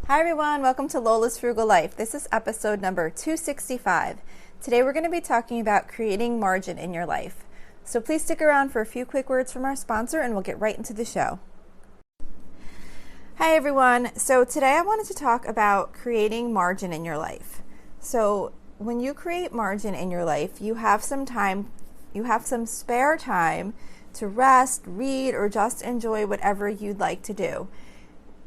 Hi everyone, welcome to Lola's Frugal Life. This is episode number 265. Today we're going to be talking about creating margin in your life. So please stick around for a few quick words from our sponsor and we'll get right into the show. Hi everyone, so today I wanted to talk about creating margin in your life. So when you create margin in your life, you have some spare time to rest, read, or just enjoy whatever you'd like to do.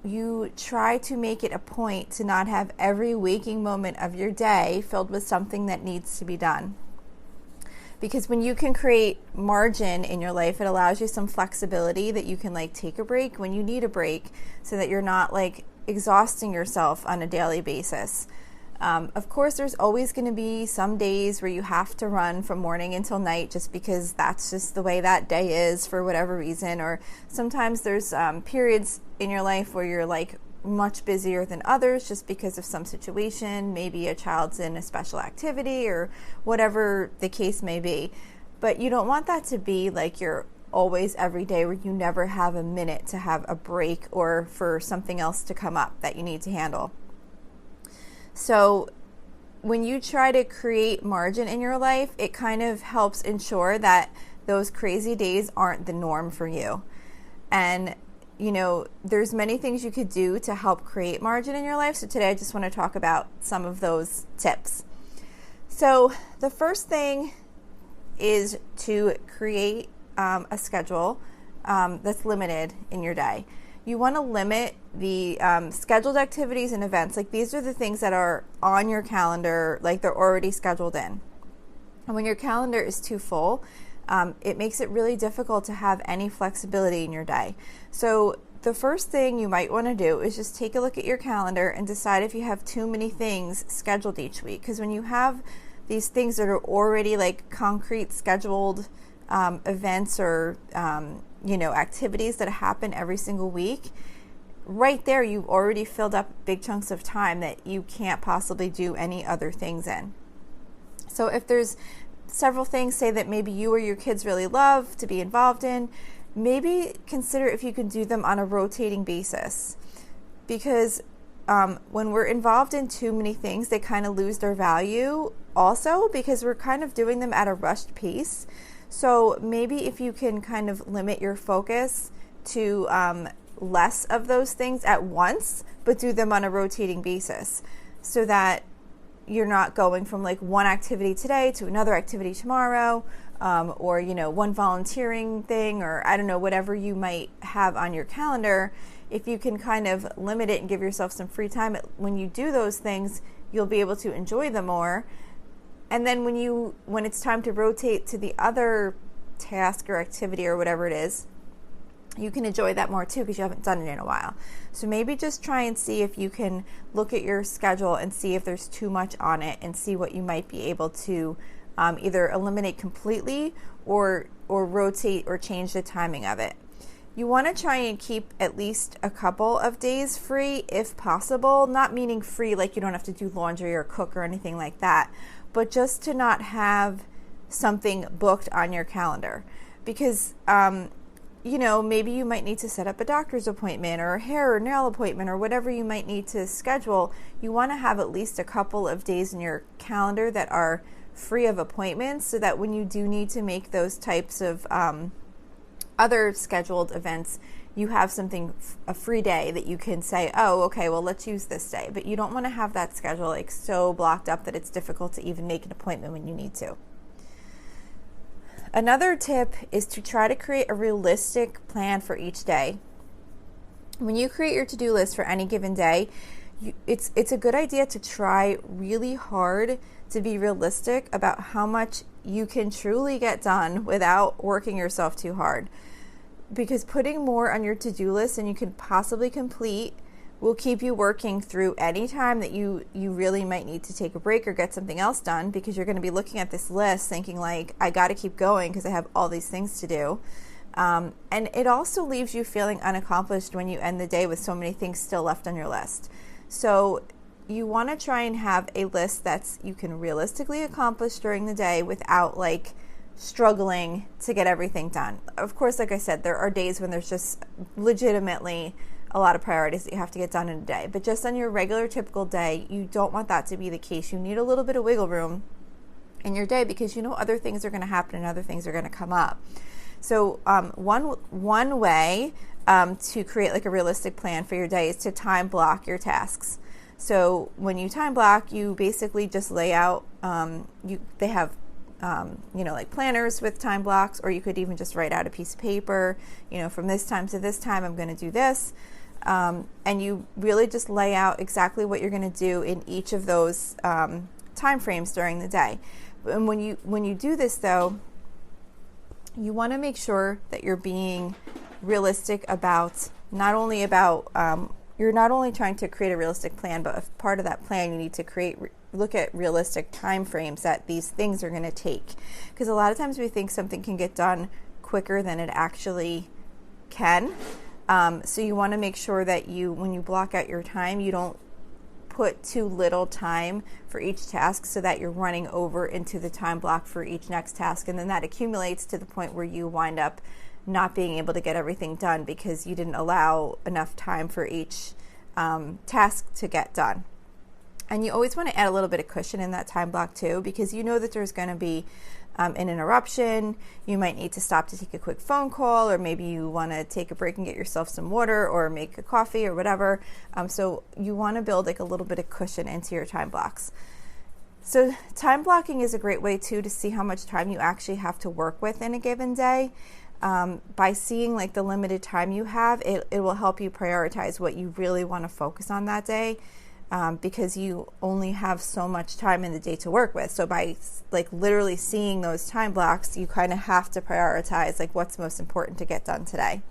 You try to make it a point to not have every waking moment of your day filled with something that needs to be done. Because when you can create margin in your life, it allows you some flexibility that you can take a break when you need a break so that you're not exhausting yourself on a daily basis. Of course, there's always going to be some days where you have to run from morning until night just because that's just the way that day is for whatever reason. Or sometimes there's periods in your life where you're much busier than others just because of some situation. Maybe a child's in a special activity or whatever the case may be. But you don't want that to be you're always every day where you never have a minute to have a break or for something else to come up that you need to handle. So when you try to create margin in your life, it kind of helps ensure that those crazy days aren't the norm for you. And, there's many things you could do to help create margin in your life. So today I just want to talk about some of those tips. So the first thing is to create a schedule that's limited in your day. You want to limit the scheduled activities and events. These are the things that are on your calendar, they're already scheduled in. And when your calendar is too full, it makes it really difficult to have any flexibility in your day. So the first thing you might want to do is just take a look at your calendar and decide if you have too many things scheduled each week. Because when you have these things that are already concrete scheduled events or activities that happen every single week, right there you've already filled up big chunks of time that you can't possibly do any other things in. So if there's several things, say that maybe you or your kids really love to be involved in, maybe consider if you can do them on a rotating basis. Because when we're involved in too many things, they kind of lose their value also because we're kind of doing them at a rushed pace. So maybe if you can kind of limit your focus to less of those things at once, but do them on a rotating basis so that you're not going from one activity today to another activity tomorrow, or one volunteering thing, or I don't know, whatever you might have on your calendar. If you can kind of limit it and give yourself some free time when you do those things, you'll be able to enjoy them more. And then when it's time to rotate to the other task or activity or whatever it is, you can enjoy that more too because you haven't done it in a while. So maybe just try and see if you can look at your schedule and see if there's too much on it and see what you might be able to either eliminate completely or rotate or change the timing of it. You want to try and keep at least a couple of days free if possible, not meaning free like you don't have to do laundry or cook or anything like that, but just to not have something booked on your calendar. Because, maybe you might need to set up a doctor's appointment or a hair or nail appointment or whatever you might need to schedule. You want to have at least a couple of days in your calendar that are free of appointments so that when you do need to make those types of other scheduled events, you have a free day that you can say, oh, okay, well, let's use this day. But you don't want to have that schedule so blocked up that it's difficult to even make an appointment when you need to. Another tip is to try to create a realistic plan for each day. When you create your to-do list for any given day, it's a good idea to try really hard to be realistic about how much you can truly get done without working yourself too hard. Because putting more on your to-do list than you can possibly complete will keep you working through any time that you really might need to take a break or get something else done, because you're going to be looking at this list thinking I got to keep going because I have all these things to do. And it also leaves you feeling unaccomplished when you end the day with so many things still left on your list. So you want to try and have a list that's you can realistically accomplish during the day without struggling to get everything done. Of course, like I said, there are days when there's just legitimately a lot of priorities that you have to get done in a day. But just on your regular typical day, you don't want that to be the case. You need a little bit of wiggle room in your day because you know other things are going to happen and other things are going to come up. So one way to create like a realistic plan for your day is to time block your tasks. So when you time block, you basically just lay out. They have like planners with time blocks, or you could even just write out a piece of paper. From this time to this time, I'm going to do this, and you really just lay out exactly what you're going to do in each of those time frames during the day. And when you do this, though, you want to make sure that you're being realistic about you're not only trying to create a realistic plan, but as part of that plan, you need to look at realistic time frames that these things are going to take. Because a lot of times we think something can get done quicker than it actually can. So you want to make sure that when you block out your time, you don't put too little time for each task so that you're running over into the time block for each next task. And then that accumulates to the point where you wind up not being able to get everything done because you didn't allow enough time for each task to get done. And you always want to add a little bit of cushion in that time block too, because you know that there's going to be an interruption. You might need to stop to take a quick phone call, or maybe you want to take a break and get yourself some water or make a coffee or whatever. So you want to build like a little bit of cushion into your time blocks. So time blocking is a great way too to see how much time you actually have to work with in a given day. By seeing like the limited time you have, it will help you prioritize what you really want to focus on that day, because you only have so much time in the day to work with. So by like literally seeing those time blocks, you kind of have to prioritize like what's most important to get done today.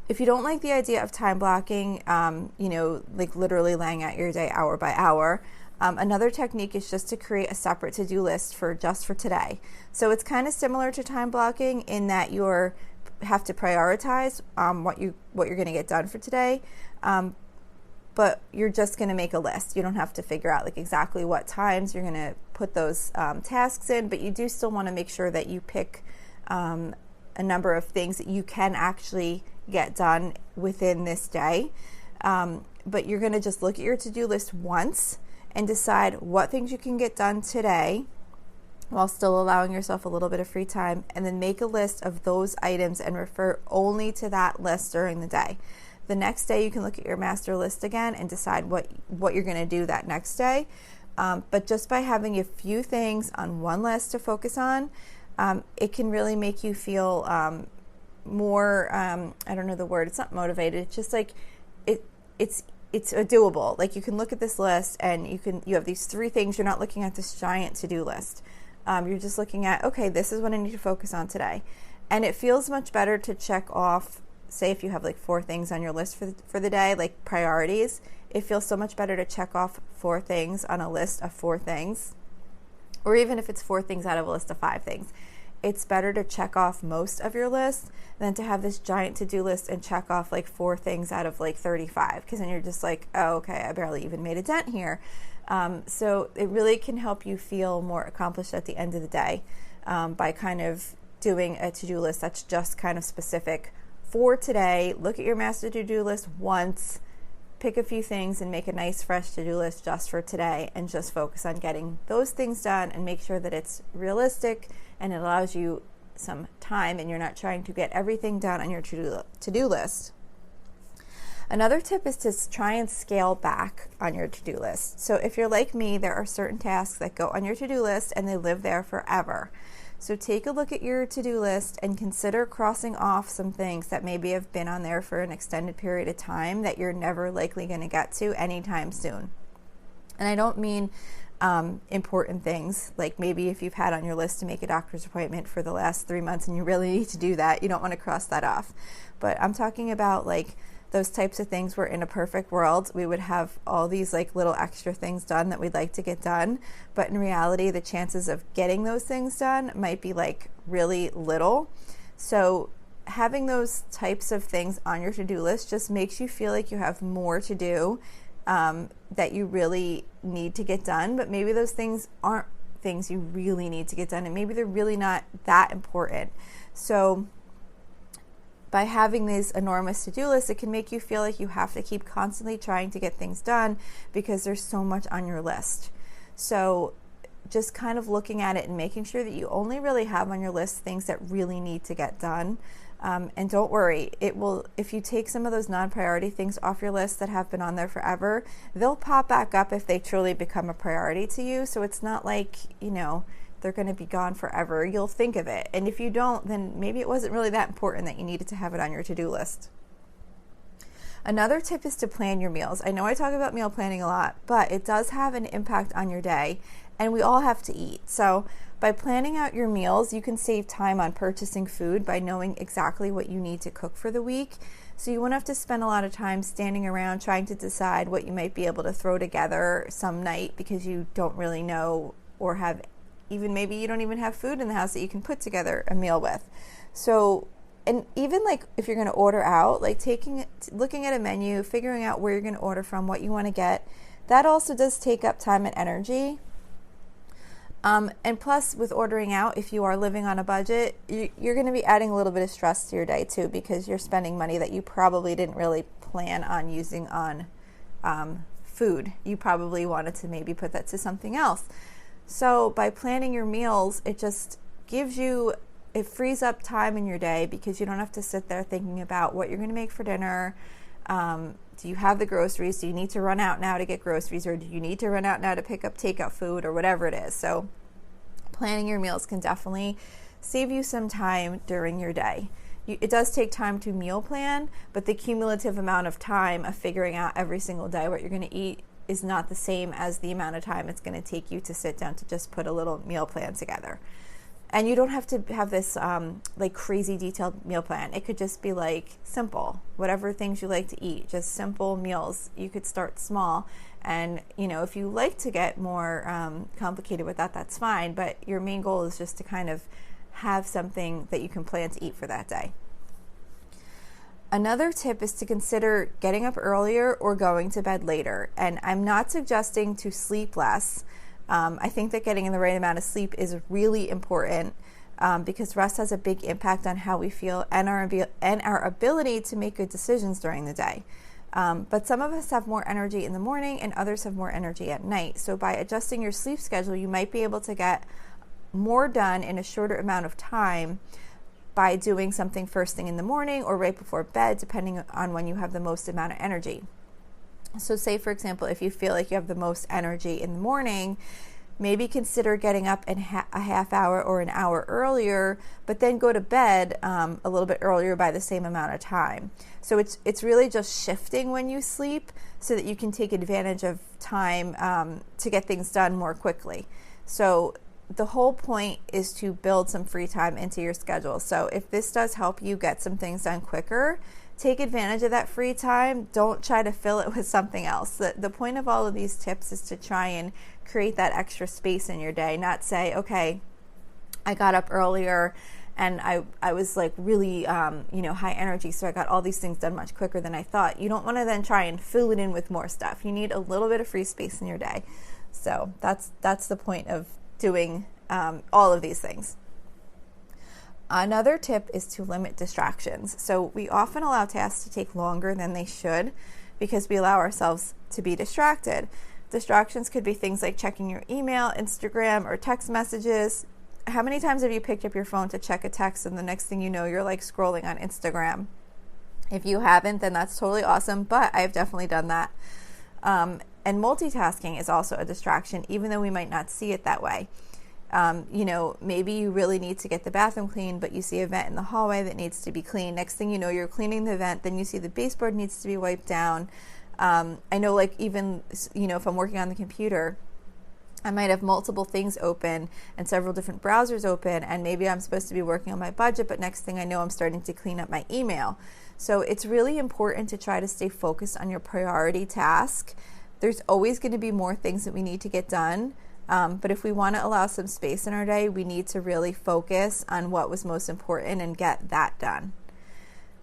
If you don't like the idea of time blocking, like literally laying out your day hour by hour, another technique is just to create a separate to-do list for today. So it's kind of similar to time blocking in that you have to prioritize what you're going to get done for today, but you're just going to make a list. You don't have to figure out like exactly what times you're going to put those tasks in, but you do still want to make sure that you pick a number of things that you can actually get done within this day. But you're going to just look at your to-do list once and decide what things you can get done today while still allowing yourself a little bit of free time, and then make a list of those items and refer only to that list during the day. The next day you can look at your master list again and decide what you're going to do that next day. But just by having a few things on one list to focus on, it can really make you feel more, I don't know the word, it's not motivated, it's just like it's a doable. Like you can look at this list and you have these 3 things. You're not looking at this giant to-do list. You're just looking at, okay, this is what I need to focus on today. And it feels much better to check off, say if you have like 4 things on your list for the day, like priorities, it feels so much better to check off 4 things on a list of 4 things. Or even if it's 4 things out of a list of 5 things. It's better to check off most of your list than to have this giant to-do list and check off like 4 things out of like 35, because then you're just like, oh, okay, I barely even made a dent here. So it really can help you feel more accomplished at the end of the day by kind of doing a to-do list that's just kind of specific for today. Look at your master to-do list once, pick a few things and make a nice fresh to-do list just for today, and just focus on getting those things done and make sure that it's realistic and it allows you some time and you're not trying to get everything done on your to-do list. Another tip is to try and scale back on your to-do list. So if you're like me, there are certain tasks that go on your to-do list and they live there forever. So take a look at your to-do list and consider crossing off some things that maybe have been on there for an extended period of time that you're never likely going to get to anytime soon. And I don't mean important things, like maybe if you've had on your list to make a doctor's appointment for the last 3 months and you really need to do that, you don't want to cross that off. But I'm talking about like those types of things where in a perfect world we would have all these like little extra things done that we'd like to get done, but in reality the chances of getting those things done might be like really little. So having those types of things on your to-do list just makes you feel like you have more to do that you really need to get done, but maybe those things aren't things you really need to get done, and maybe they're really not that important. So by having these enormous to-do lists, it can make you feel like you have to keep constantly trying to get things done because there's so much on your list. So just kind of looking at it and making sure that you only really have on your list things that really need to get done. And don't worry, it will, if you take some of those non-priority things off your list that have been on there forever, they'll pop back up if they truly become a priority to you. So it's not like, they're going to be gone forever. You'll think of it. And if you don't, then maybe it wasn't really that important that you needed to have it on your to-do list. Another tip is to plan your meals. I know I talk about meal planning a lot, but it does have an impact on your day, and we all have to eat. So by planning out your meals, you can save time on purchasing food by knowing exactly what you need to cook for the week. So you won't have to spend a lot of time standing around trying to decide what you might be able to throw together some night because you don't really know, or have even maybe you don't even have food in the house that you can put together a meal with. So, and even like if you're going to order out, like looking at a menu, figuring out where you're going to order from, what you want to get, that also does take up time and energy. And plus, with ordering out, if you are living on a budget, you're going to be adding a little bit of stress to your day too, because you're spending money that you probably didn't really plan on using on food. You probably wanted to maybe put that to something else. So by planning your meals, it frees up time in your day because you don't have to sit there thinking about what you're going to make for dinner. Do you have the groceries? Do you need to run out now to get groceries, or do you need to run out now to pick up takeout food, or whatever it is? So planning your meals can definitely save you some time during your day. It does take time to meal plan, but the cumulative amount of time of figuring out every single day what you're going to eat is not the same as the amount of time it's going to take you to sit down to just put a little meal plan together. And you don't have to have this like crazy detailed meal plan. It could just be like simple, whatever things you like to eat, just simple meals. You could start small. And, if you like to get more complicated with that, that's fine. But your main goal is just to kind of have something that you can plan to eat for that day. Another tip is to consider getting up earlier or going to bed later. And I'm not suggesting to sleep less. I think that getting in the right amount of sleep is really important because rest has a big impact on how we feel and our ability to make good decisions during the day. But some of us have more energy in the morning and others have more energy at night. So by adjusting your sleep schedule, you might be able to get more done in a shorter amount of time by doing something first thing in the morning or right before bed, depending on when you have the most amount of energy. So say, for example, if you feel like you have the most energy in the morning, maybe consider getting up a half hour or an hour earlier, but then go to bed a little bit earlier by the same amount of time. So it's really just shifting when you sleep so that you can take advantage of time to get things done more quickly. So the whole point is to build some free time into your schedule. So if this does help you get some things done quicker, take advantage of that free time. Don't try to fill it with something else. The point of all of these tips is to try and create that extra space in your day, not say, okay, I got up earlier and I was like really high energy, so I got all these things done much quicker than I thought. You don't want to then try and fill it in with more stuff. You need a little bit of free space in your day. So that's the point of doing all of these things. Another tip is to limit distractions. So we often allow tasks to take longer than they should because we allow ourselves to be distracted. Distractions could be things like checking your email, Instagram, or text messages. How many times have you picked up your phone to check a text and the next thing you know, you're like scrolling on Instagram? If you haven't, then that's totally awesome, but I've definitely done that. And multitasking is also a distraction, even though we might not see it that way. Maybe you really need to get the bathroom cleaned, but you see a vent in the hallway that needs to be cleaned. Next thing you know, you're cleaning the vent, then you see the baseboard needs to be wiped down. I know, like, even, if I'm working on the computer, I might have multiple things open and several different browsers open, and maybe I'm supposed to be working on my budget, but next thing I know, I'm starting to clean up my email. So it's really important to try to stay focused on your priority task. There's always going to be more things that we need to get done. But if we want to allow some space in our day, we need to really focus on what was most important and get that done.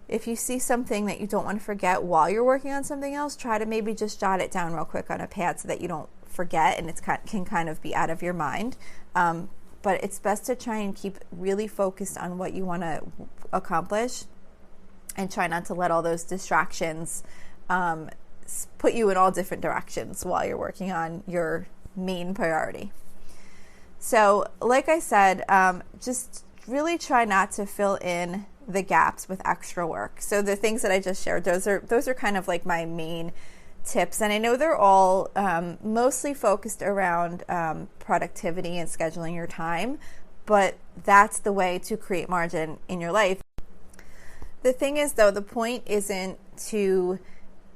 If you see something that you don't want to forget while you're working on something else, try to maybe just jot it down real quick on a pad so that you don't forget and it can kind of be out of your mind. But it's best to try and keep really focused on what you want to accomplish and try not to let all those distractions put you in all different directions while you're working on your main priority. So like I said, just really try not to fill in the gaps with extra work. So the things that I just shared, those are kind of like my main tips. And I know they're all mostly focused around productivity and scheduling your time, but that's the way to create margin in your life. The thing is, though, the point isn't to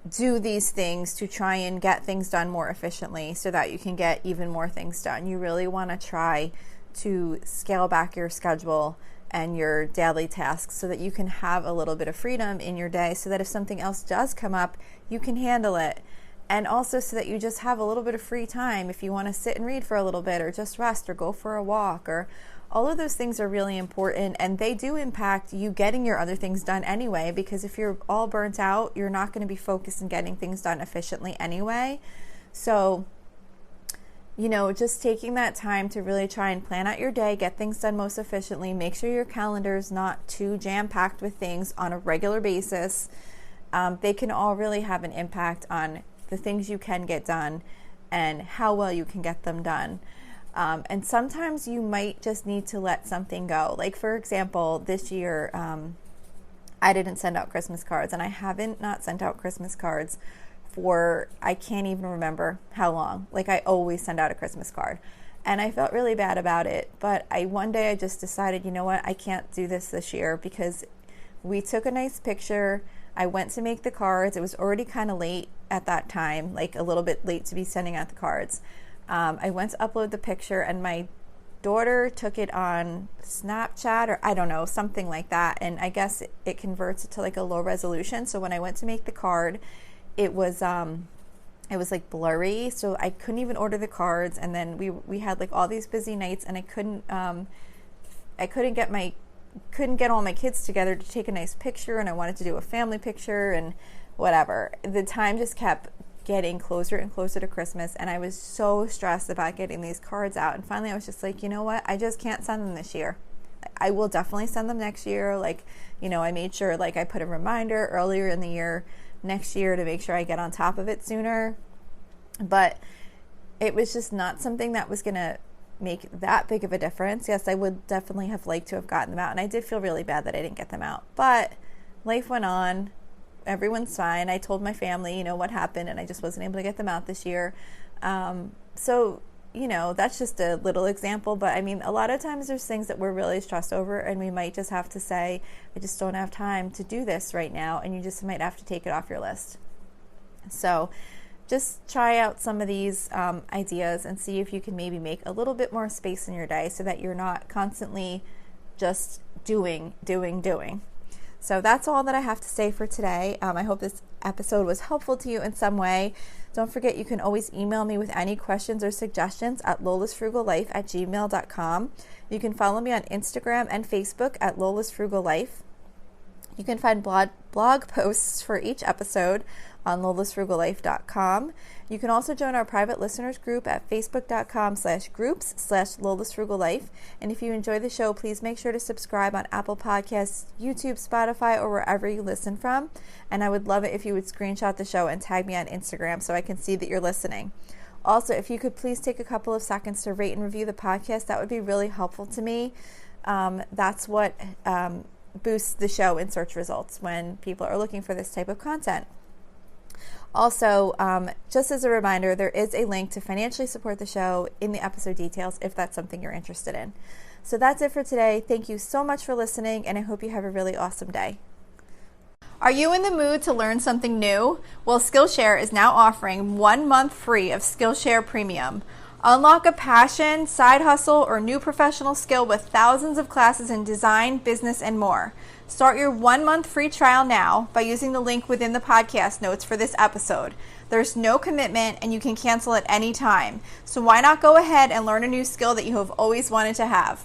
do these things to try and get things done more efficiently so that you can get even more things done. You really want to try to scale back your schedule and your daily tasks so that you can have a little bit of freedom in your day, so that if something else does come up, you can handle it. And also so that you just have a little bit of free time if you want to sit and read for a little bit, or just rest, or go for a walk, or all of those things are really important, and they do impact you getting your other things done anyway, because if you're all burnt out, you're not going to be focused on getting things done efficiently anyway. So, just taking that time to really try and plan out your day, get things done most efficiently, make sure your calendar is not too jam-packed with things on a regular basis. They can all really have an impact on the things you can get done and how well you can get them done. And sometimes you might just need to let something go. Like, for example, this year, I didn't send out Christmas cards, and I haven't not sent out Christmas cards for, I can't even remember how long. Like, I always send out a Christmas card, and I felt really bad about it. But one day I just decided, you know what, I can't do this year, because we took a nice picture. I went to make the cards. It was already kind of late at that time, like a little bit late to be sending out the cards. I went to upload the picture, and my daughter took it on Snapchat, or I don't know, something like that. And I guess it converts it to like a low resolution. So when I went to make the card, it was like blurry. So I couldn't even order the cards. And then we had like all these busy nights, and I couldn't get all my kids together to take a nice picture. And I wanted to do a family picture and whatever. The time just kept getting closer and closer to Christmas, and I was so stressed about getting these cards out. And finally I was just like, you know what, I just can't send them this year. I will definitely send them next year. Like, I made sure, like, I put a reminder earlier in the year next year to make sure I get on top of it sooner. But it was just not something that was gonna make that big of a difference. Yes, I would definitely have liked to have gotten them out, and I did feel really bad that I didn't get them out, but life went on. Everyone's fine. I told my family, what happened, and I just wasn't able to get them out this year. So, that's just a little example. But I mean, a lot of times there's things that we're really stressed over, and we might just have to say, I just don't have time to do this right now. And you just might have to take it off your list. So just try out some of these ideas and see if you can maybe make a little bit more space in your day so that you're not constantly just doing. So that's all that I have to say for today. I hope this episode was helpful to you in some way. Don't forget, you can always email me with any questions or suggestions at lolasfrugallife@gmail.com. You can follow me on Instagram and Facebook at lolasfrugallife. You can find blog posts for each episode on lolasfrugallife.com. You can also join our private listeners group at facebook.com/groups/lolasfrugallife. And if you enjoy the show, please make sure to subscribe on Apple Podcasts, YouTube, Spotify, or wherever you listen from. And I would love it if you would screenshot the show and tag me on Instagram so I can see that you're listening. Also, if you could please take a couple of seconds to rate and review the podcast, that would be really helpful to me. That's what boosts the show in search results when people are looking for this type of content. Also, just as a reminder, there is a link to financially support the show in the episode details if that's something you're interested in. So that's it for today. Thank you so much for listening, and I hope you have a really awesome day. Are you in the mood to learn something new? Well, Skillshare is now offering 1 month free of Skillshare Premium. Unlock a passion, side hustle, or new professional skill with thousands of classes in design, business, and more. Start your 1 month free trial now by using the link within the podcast notes for this episode. There's no commitment, and you can cancel at any time. So why not go ahead and learn a new skill that you have always wanted to have?